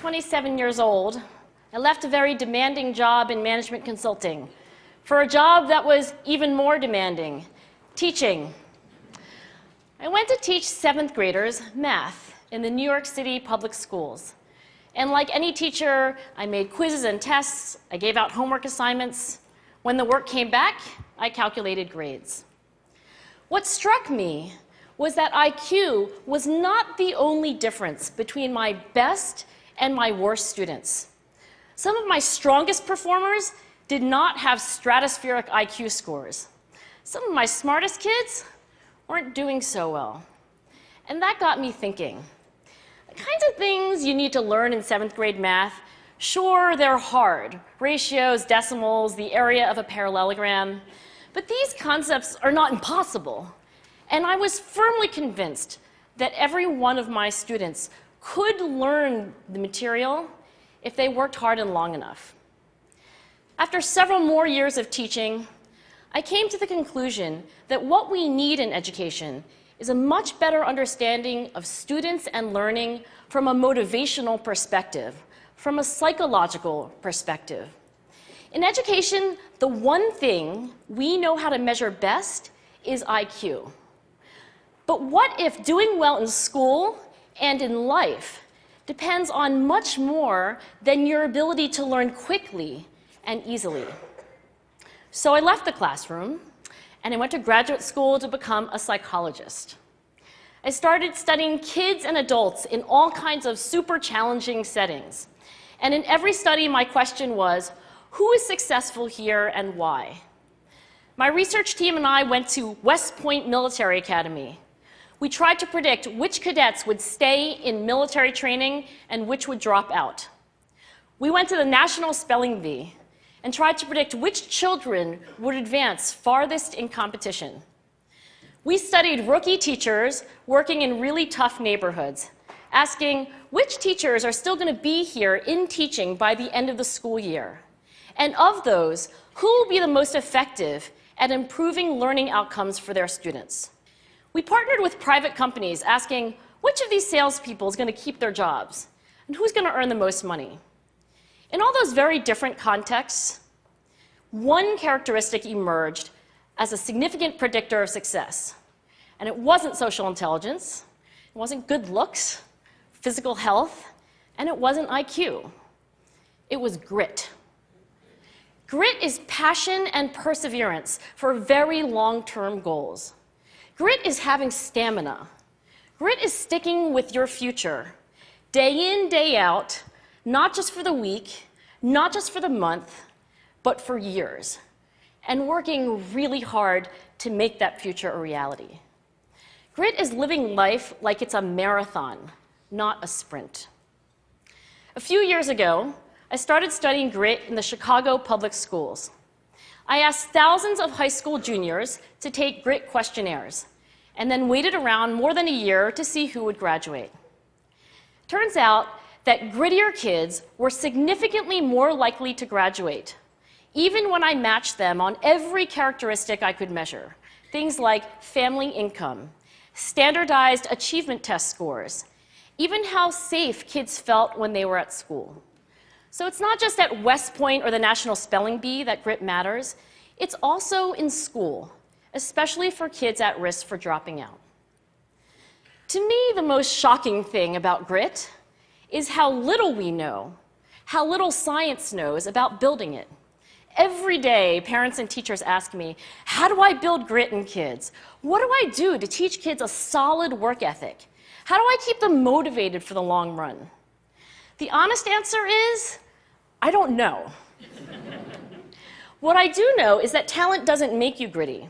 27 years old, I left a very demanding job in management consulting for a job that was even more demanding, teaching. I went to teach 7th graders math in the New York City public schools. And like any teacher, I made quizzes and tests, I gave out homework assignments. When the work came back, I calculated grades. What struck me was that IQ was not the only difference between my best and my worst students. Some of my strongest performers did not have stratospheric IQ scores. Some of my smartest kids weren't doing so well. And that got me thinking. The kinds of things you need to learn in 7th grade math, sure, they're hard. Ratios, decimals, the area of a parallelogram. But these concepts are not impossible. And I was firmly convinced that every one of my students could learn the material if they worked hard and long enough. After several more years of teaching, I came to the conclusion that what we need in education is a much better understanding of students and learning from a motivational perspective, from a psychological perspective. In education, the one thing we know how to measure best is IQ. But what if doing well in school and in life depends on much more than your ability to learn quickly and easily? So I left the classroom and I went to graduate school to become a psychologist. I started studying kids and adults in all kinds of super challenging settings. And in every study, my question was, who is successful here and why? My research team and I went to West Point Military Academy. We tried to predict which cadets would stay in military training and which would drop out. We went to the National Spelling Bee and tried to predict which children would advance farthest in competition. We studied rookie teachers working in really tough neighborhoods, asking which teachers are still going to be here in teaching by the end of the school year. And of those, who will be the most effective at improving learning outcomes for their students? We partnered with private companies asking which of these salespeople is going to keep their jobs and who's going to earn the most money. In all those very different contexts, one characteristic emerged as a significant predictor of success. And it wasn't social intelligence, it wasn't good looks, physical health, and it wasn't IQ. It was grit. Grit is passion and perseverance for very long-term goals. Grit is having stamina. Grit is sticking with your future, day in, day out, not just for the week, not just for the month, but for years, and working really hard to make that future a reality. Grit is living life like it's a marathon, not a sprint. A few years ago, I started studying grit in the Chicago public schools. I asked thousands of high school juniors to take grit questionnaires, and then waited around more than a year to see who would graduate. Turns out that grittier kids were significantly more likely to graduate, even when I matched them on every characteristic I could measure, things like family income, standardized achievement test scores, even how safe kids felt when they were at school. So it's not just at West Point or the National Spelling Bee that grit matters, it's also in school, especially for kids at risk for dropping out. To me, the most shocking thing about grit is how little we know, how little science knows about building it. Every day, parents and teachers ask me, how do I build grit in kids? What do I do to teach kids a solid work ethic? How do I keep them motivated for the long run? The honest answer is, I don't know. What I do know is that talent doesn't make you gritty.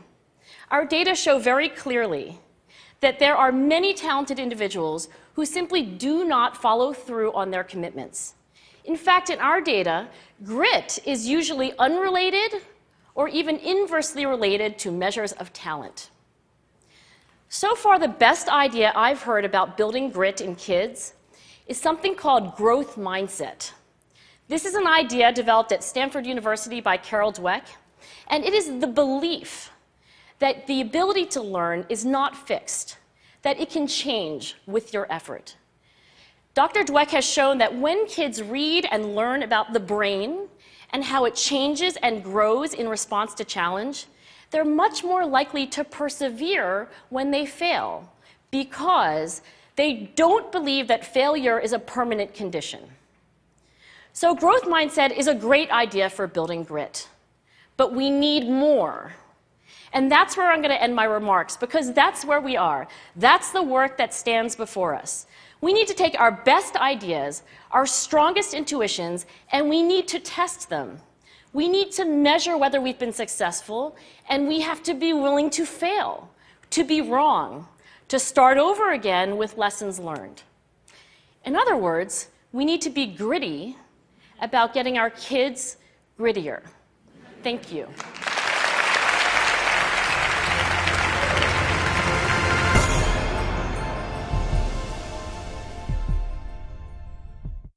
Our data show very clearly that there are many talented individuals who simply do not follow through on their commitments. In fact, in our data, grit is usually unrelated or even inversely related to measures of talent. So far, the best idea I've heard about building grit in kids is something called growth mindset. This is an idea developed at Stanford University by Carol Dweck, and it is the belief that the ability to learn is not fixed, that it can change with your effort. Dr. Dweck has shown that when kids read and learn about the brain and how it changes and grows in response to challenge, they're much more likely to persevere when they fail because they don't believe that failure is a permanent condition. So growth mindset is a great idea for building grit, but we need more. And that's where I'm going to end my remarks, because that's where we are. That's the work that stands before us. We need to take our best ideas, our strongest intuitions, and we need to test them. We need to measure whether we've been successful, and we have to be willing to fail, to be wrong, to start over again with lessons learned. In other words, we need to be gritty about getting our kids grittier. Thank you.